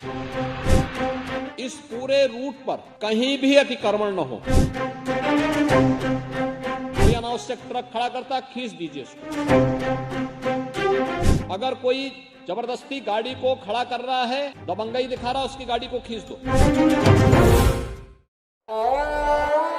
इस पूरे रूट पर कहीं भी अतिक्रमण न हो। कोई अनावश्यक ट्रक खड़ा करता, खींच दीजिए उसको। अगर कोई जबरदस्ती गाड़ी को खड़ा कर रहा है, दबंगई दिखा रहा है, उसकी गाड़ी को खींच दो।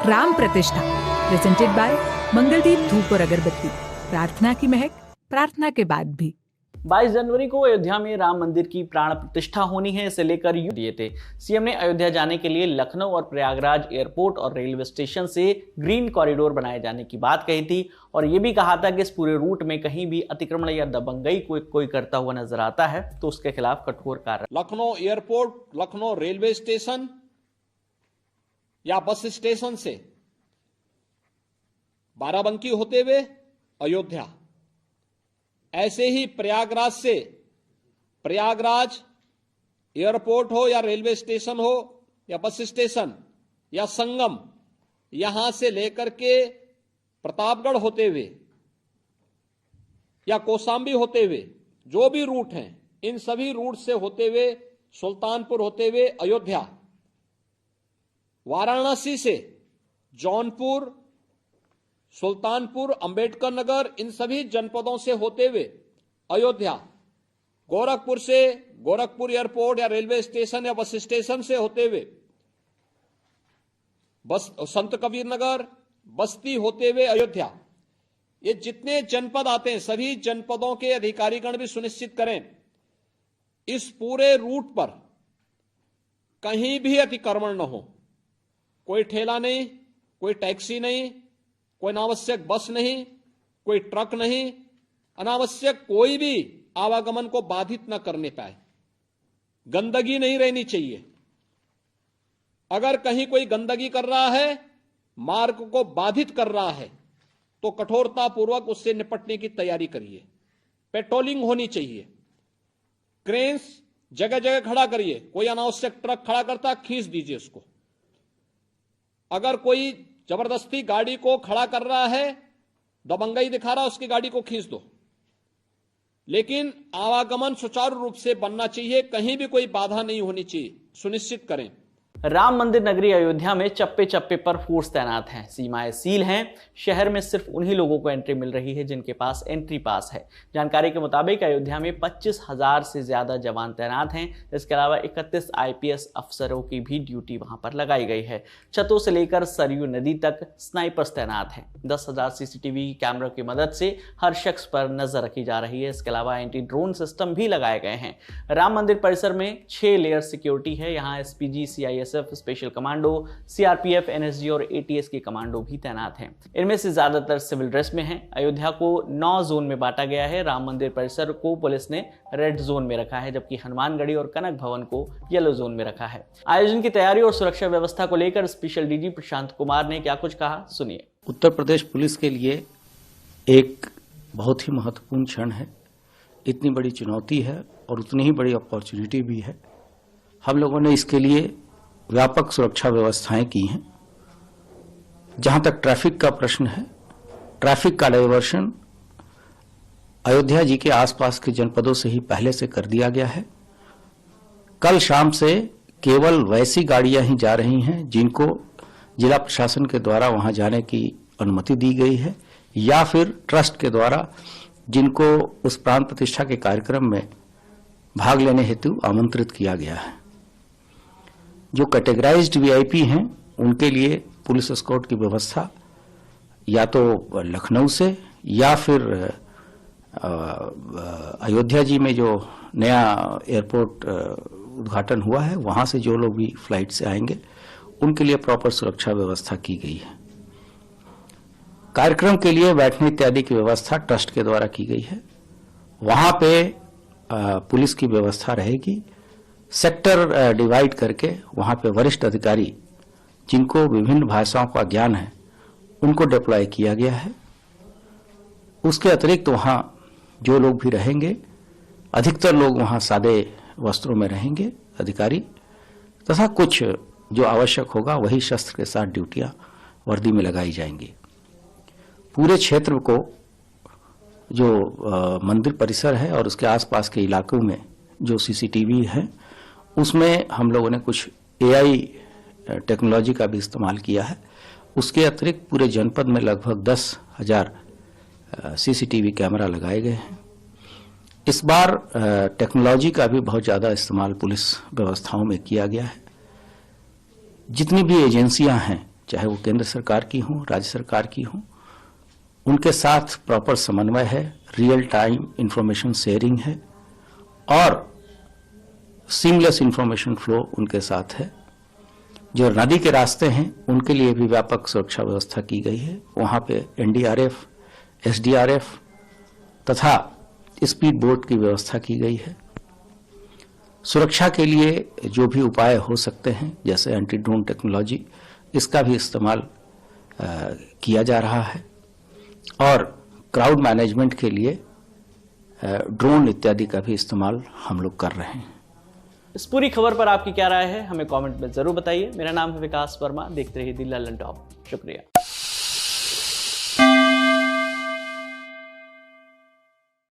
राम प्रतिष्ठा प्रेजेंटेड बाय मंगलदीप धूप और अगरबत्ती। प्रार्थना की महक, प्रार्थना के बाद भी। 22 जनवरी को अयोध्या में राम मंदिर की प्राण प्रतिष्ठा होनी है, इसे लेकर दिए थे। सीएम ने अयोध्या जाने के लिए लखनऊ और प्रयागराज एयरपोर्ट और रेलवे स्टेशन से ग्रीन कॉरिडोर बनाए जाने की बात कही थी और ये भी कहा था कि इस पूरे रूट में कहीं भी अतिक्रमण या दबंगई कोई करता हुआ नजर आता है तो उसके खिलाफ कठोर कार्रवाई। Lucknow airport, Lucknow railway station या बस स्टेशन से बाराबंकी होते हुए अयोध्या, ऐसे ही प्रयागराज से प्रयागराज एयरपोर्ट हो या रेलवे स्टेशन हो या बस स्टेशन या संगम, यहां से लेकर के प्रतापगढ़ होते हुए या कौशाम्बी होते हुए जो भी रूट हैं, इन सभी रूट से होते हुए सुल्तानपुर होते हुए अयोध्या, वाराणसी से जौनपुर, सुल्तानपुर, अंबेडकर नगर, इन सभी जनपदों से होते हुए अयोध्या, गोरखपुर से गोरखपुर एयरपोर्ट या रेलवे स्टेशन या बस स्टेशन से होते हुए संत कबीर नगर, बस्ती होते हुए अयोध्या, ये जितने जनपद आते हैं सभी जनपदों के अधिकारीगण भी सुनिश्चित करें इस पूरे रूट पर कहीं भी अतिक्रमण न हो। कोई ठेला नहीं, कोई टैक्सी नहीं, कोई अनावश्यक बस नहीं, कोई ट्रक नहीं, अनावश्यक कोई भी आवागमन को बाधित न करने पाए। गंदगी नहीं रहनी चाहिए। अगर कहीं कोई गंदगी कर रहा है, मार्ग को बाधित कर रहा है, तो कठोरतापूर्वक उससे निपटने की तैयारी करिए। पेट्रोलिंग होनी चाहिए। क्रेन्स जगह जगह खड़ा करिए। कोई अनावश्यक ट्रक खड़ा करता, खींच दीजिए उसको। अगर कोई जबरदस्ती गाड़ी को खड़ा कर रहा है, दबंगई दिखा रहा है, उसकी गाड़ी को खींच दो। लेकिन आवागमन सुचारू रूप से बनना चाहिए, कहीं भी कोई बाधा नहीं होनी चाहिए, सुनिश्चित करें। राम मंदिर नगरी अयोध्या में चप्पे चप्पे पर फोर्स तैनात हैं, सीमाएं सील हैं। शहर में सिर्फ उन्हीं लोगों को एंट्री मिल रही है जिनके पास एंट्री पास है। जानकारी के मुताबिक अयोध्या में 25,000 से ज्यादा जवान तैनात हैं। इसके अलावा 31 IPS अफसरों की भी ड्यूटी वहां पर लगाई गई है। छतों से लेकर सरयू नदी तक स्नाइपर्स तैनात हैं। 10,000 CCTV कैमरों की मदद से हर शख्स पर नजर रखी जा रही है। इसके अलावा एंटी ड्रोन सिस्टम भी लगाए गए हैं। राम मंदिर परिसर में 6 लेयर सिक्योरिटी है। यहाँ SPG, CISF, special commando, CRPF, NSG और ATS के कमांडो भी तैनात हैं। इनमें से ज्यादातर सिविल ड्रेस में हैं। अयोध्या को 9 जोन में बांटा गया है। राम मंदिर परिसर को पुलिस ने रेड जोन में रखा है, जबकि हनुमानगढ़ी और कनक भवन को येलो जोन में रखा है। आयोजन की तैयारी और सुरक्षा व्यवस्था को लेकर स्पेशल DG प्रशांत कुमार ने क्या कुछ कहा, सुनिए। उत्तर प्रदेश पुलिस के लिए एक बहुत ही महत्वपूर्ण क्षण है। इतनी बड़ी चुनौती है और उतनी ही बड़ी अपॉर्चुनिटी भी है। हम लोगों ने इसके लिए व्यापक सुरक्षा व्यवस्थाएं की हैं। जहां तक ट्रैफिक का प्रश्न है, ट्रैफिक का डाइवर्शन अयोध्या जी के आसपास के जनपदों से ही पहले से कर दिया गया है। कल शाम से केवल वैसी गाड़ियां ही जा रही हैं जिनको जिला प्रशासन के द्वारा वहां जाने की अनुमति दी गई है, या फिर ट्रस्ट के द्वारा जिनको उस प्राण प्रतिष्ठा के कार्यक्रम में भाग लेने हेतु आमंत्रित किया गया है। जो कैटेगराइज्ड VIP हैं उनके लिए पुलिस एस्कॉर्ट की व्यवस्था या तो लखनऊ से या फिर अयोध्या जी में जो नया एयरपोर्ट उद्घाटन हुआ है वहां से जो लोग भी फ्लाइट से आएंगे उनके लिए प्रॉपर सुरक्षा व्यवस्था की गई है। कार्यक्रम के लिए बैठने इत्यादि की व्यवस्था ट्रस्ट के द्वारा की गई है। वहां पे पुलिस की व्यवस्था रहेगी। सेक्टर डिवाइड करके वहां पे वरिष्ठ अधिकारी जिनको विभिन्न भाषाओं का ज्ञान है उनको डिप्लॉय किया गया है। उसके अतिरिक्त वहां जो लोग भी रहेंगे, अधिकतर लोग वहां सादे वस्त्रों में रहेंगे अधिकारी, तथा कुछ जो आवश्यक होगा वही शस्त्र के साथ ड्यूटियां वर्दी में लगाई जाएंगी। पूरे क्षेत्र को जो मंदिर परिसर है और उसके आसपास के इलाकों में जो CCTV है उसमें हम लोगों ने कुछ AI टेक्नोलॉजी का भी इस्तेमाल किया है। उसके अतिरिक्त पूरे जनपद में लगभग 10,000 CCTV कैमरा लगाए गए हैं। इस बार टेक्नोलॉजी का भी बहुत ज़्यादा इस्तेमाल पुलिस व्यवस्थाओं में किया गया है। जितनी भी एजेंसियां हैं, चाहे वो केंद्र सरकार की हों, राज्य सरकार की हों, उनके साथ प्रॉपर समन्वय है, रियल टाइम इंफॉर्मेशन शेयरिंग है और सीमलेस इंफॉर्मेशन फ्लो उनके साथ है। जो नदी के रास्ते हैं उनके लिए भी व्यापक सुरक्षा व्यवस्था की गई है। वहां पे NDRF, SDRF तथा स्पीड बोट की व्यवस्था की गई है। सुरक्षा के लिए जो भी उपाय हो सकते हैं, जैसे एंटी ड्रोन टेक्नोलॉजी, इसका भी इस्तेमाल किया जा रहा है और क्राउड मैनेजमेंट के लिए ड्रोन इत्यादि का भी इस्तेमाल हम लोग कर रहे हैं। इस पूरी खबर पर आपकी क्या राय है, हमें कमेंट में जरूर बताइए। मेरा नाम है विकास वर्मा, देखते रहिए दी लल्लन टॉप। शुक्रिया।